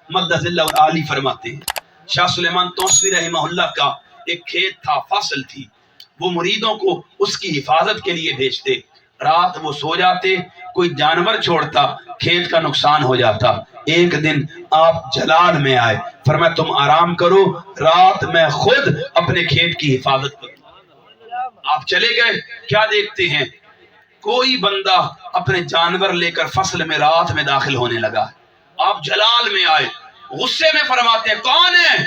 مدذ اللہ علی فرماتے ہیں شاہ سلیمان توسوی رحمہ اللہ کا ایک کھیت تھا، فصل تھی، وہ مریدوں کو اس کی حفاظت کے لیے بھیجتے، رات وہ سو جاتے، کوئی جانور چھوڑتا، کھیت کا نقصان ہو جاتا۔ ایک دن آپ جلال میں آئے، فرمایا تم آرام کرو، رات میں خود اپنے کھیت کی حفاظت کروں۔ آپ چلے گئے، کیا دیکھتے ہیں؟ کوئی بندہ اپنے جانور لے کر فصل میں رات میں داخل ہونے لگا۔ آپ جلال میں آئے، غصے میں فرماتے ہیں کون ہے؟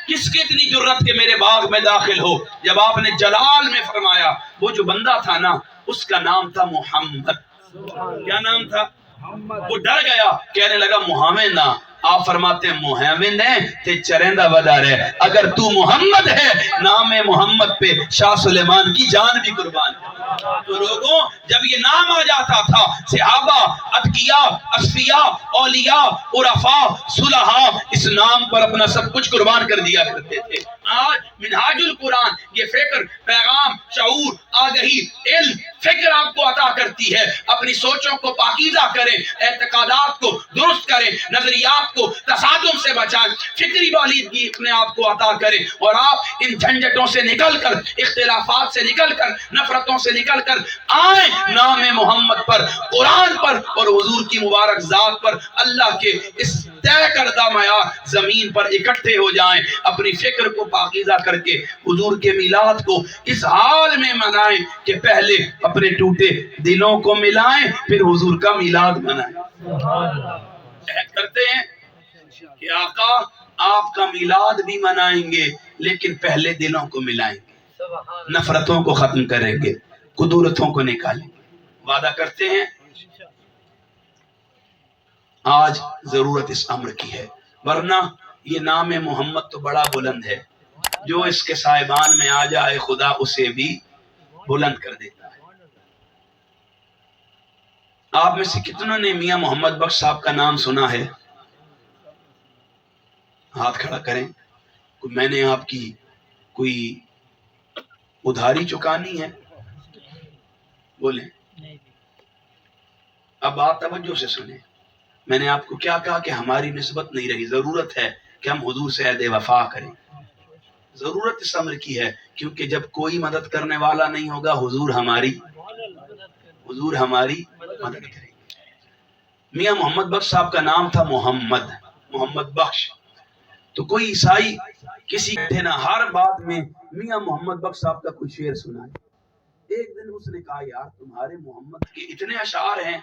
کس کی اتنی جرت کہ میرے باغ میں داخل ہو؟ جب آپ نے جلال میں فرمایا، وہ جو بندہ تھا نا، اس کا نام تھا محمد۔ کیا نام تھا؟ وہ ڈر گیا، کہنے لگا محمد نہ۔ آپ فرماتے ہیں محمد ہے تے چرندہ بدار ہے، اگر تو محمد ہے، نام محمد پہ شاہ سلیمان کی جان بھی قربان ہے۔ تو لوگوں جب یہ نام آ جاتا تھا، صحابہ، اتقیاء، اصفیاء، اولیاء، عرفاء، صلحاء اس نام پر اپنا سب کچھ قربان کر دیا کرتے تھے۔ آج منہاج القرآن یہ فکر، پیغام، شعور، آگہی، علم، فکر آپ کو عطا کرتی ہے۔ اپنی سوچوں کو پاکیزہ کریں، اعتقادات کو درست کریں، نظریات کو تصادم سے بچائیں، فکری بالیدگی اپنے آپ کو عطا کریں، اور آپ ان جھنجھٹوں سے نکل کر، اختلافات سے نکل کر، نفرتوں سے نکل کر آئیں، نام محمد پر، قرآن پر اور حضور کی مبارک ذات پر، اللہ کے اس طے کردہ معیار زمین پر اکٹھے ہو جائیں، اپنی فکر کو پاکیزہ کر کے حضور کے میلاد کو اس حال میں منائیں کہ پہلے اپنے ٹوٹے دلوں کو ملائیں، پھر حضور کا میلاد منائیں۔ عہد کرتے ہیں کہ آقا آپ کا میلاد بھی منائیں گے، لیکن پہلے دلوں کو ملائیں گے، نفرتوں کو ختم کریں گے، کدورتوں کو نکالیں گے۔ وعدہ کرتے ہیں۔ آج ضرورت اس امر کی ہے، ورنہ یہ نام محمد تو بڑا بلند ہے، جو اس کے سائبان میں آ جائے خدا اسے بھی بلند کر دیتا ہے۔ آپ میں سے کتنوں نے میاں محمد بخش صاحب کا نام سنا ہے؟ ہاتھ کھڑا کریں۔ میں نے آپ کی کوئی ادھاری چکانی ہے؟ بولیں۔ اب بات توجہ سے سنیں۔ میں نے آپ کو کیا کہا کہ ہماری نسبت نہیں رہی، ضرورت ہے کہ ہم حضور سے عہد وفا کریں۔ ضرورت اس امر کی ہے، کیونکہ جب کوئی مدد کرنے والا نہیں ہوگا، حضور ہماری مدد کریں گے۔ میاں محمد بخش صاحب کا نام تھا محمد بخش۔ تو کوئی عیسائی کسی تھے نا، ہر بات میں میاں محمد بخش صاحب کا کوئی شعر سنائے۔ ایک دن اس نے کہا یار تمہارے محمد کے اتنے اشعار ہیں۔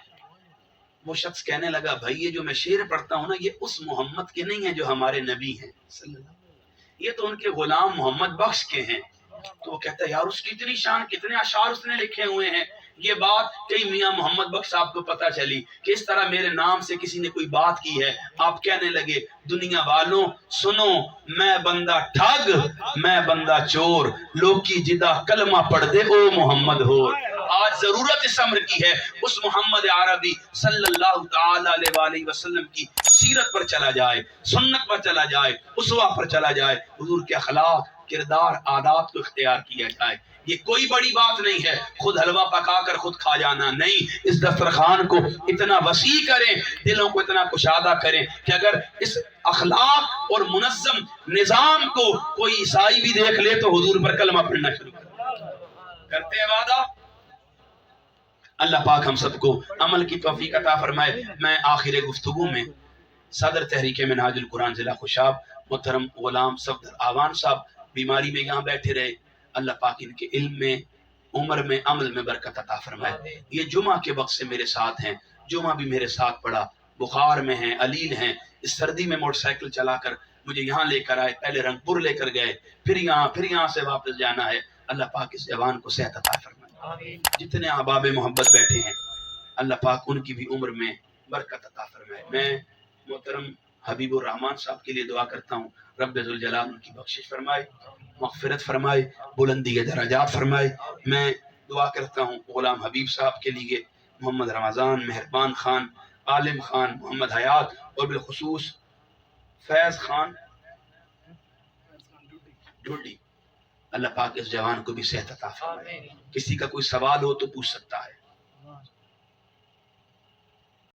وہ شخص کہنے لگا بھائی یہ جو میں شعر پڑھتا ہوں نا، یہ اس محمد کے نہیں ہیں جو ہمارے نبی ہیں صلی اللہ علیہ وسلم، یہ تو ان کے غلام محمد بخش کے ہیں۔ تو وہ کہتا ہے یار اس کی اتنی شان، کتنے اشعار اس نے لکھے ہوئے ہیں۔ یہ بات کئی میاں محمد بخش صاحب کو پتہ چلی کہ اس طرح میرے نام سے کسی نے کوئی بات کی ہے۔ آپ کہنے لگے دنیا والوں سنو، میں بندہ ٹھگ، میں بندہ چور، لوگ کی جدا کلمہ پڑھ دے او محمد ہو۔ آج ضرورت اس امر کی ہے، اس محمد عربی صلی اللہ تعالی علیہ وآلہ وسلم کی سیرت پر چلا جائے، سنت پر چلا جائے، اسوہ پر چلا جائے، حضور کے اخلاق، کردار، عادات کو اختیار کیا جائے۔ یہ کوئی بڑی بات نہیں ہے خود حلوہ پکا کر خود کھا جانا، نہیں، اس دسترخوان کو اتنا وسیع کریں، دلوں کو اتنا کشادہ کریں کہ اگر اس اخلاق اور منظم نظام کو کوئی عیسائی بھی دیکھ لے تو حضور پر کلمہ پڑھنا شروع کرتے ہیں۔ وعدہ اللہ پاک ہم سب کو عمل کی توفیق عطا فرمائے۔ میں آخر گفتگو میں صدر تحریک منہاج القرآن ضلع خوشاب محترم غلام صفدر آوان صاحب بیماری میں یہاں بیٹھے رہے، اللہ پاک ان کے علم میں، عمر میں، عمل میں برکت عطا فرمائے۔ یہ جمعہ کے وقت سے میرے ساتھ ہیں، جمعہ بھی میرے ساتھ پڑھا، بخار میں ہیں، علیل ہیں، اس سردی میں موٹر سائیکل چلا کر مجھے یہاں لے کر آئے، پہلے رنگ پور لے کر گئے، پھر یہاں سے واپس جانا ہے۔ اللہ پاک اس جوان کو صحت عطا فرمائے۔ جتنے احباب محبت بیٹھے ہیں اللہ پاک ان کی بھی عمر میں برکت عطا فرمائے۔ میں محترم حبیب الرحمان صاحب کے لیے دعا کرتا ہوں، رب ذوالجلال ان کی بخشش فرمائے، مغفرت فرمائے، بلندی درجات فرمائے۔ میں دعا کرتا ہوں غلام حبیب صاحب کے لیے، محمد رمضان، مہربان خان، عالم خان، محمد حیات اور بالخصوص فیض خان ڈھونڈی۔ اللہ پاک اس جوان کو بھی صحت عطا فرمائے۔ کسی کا کوئی سوال ہو تو پوچھ سکتا ہے۔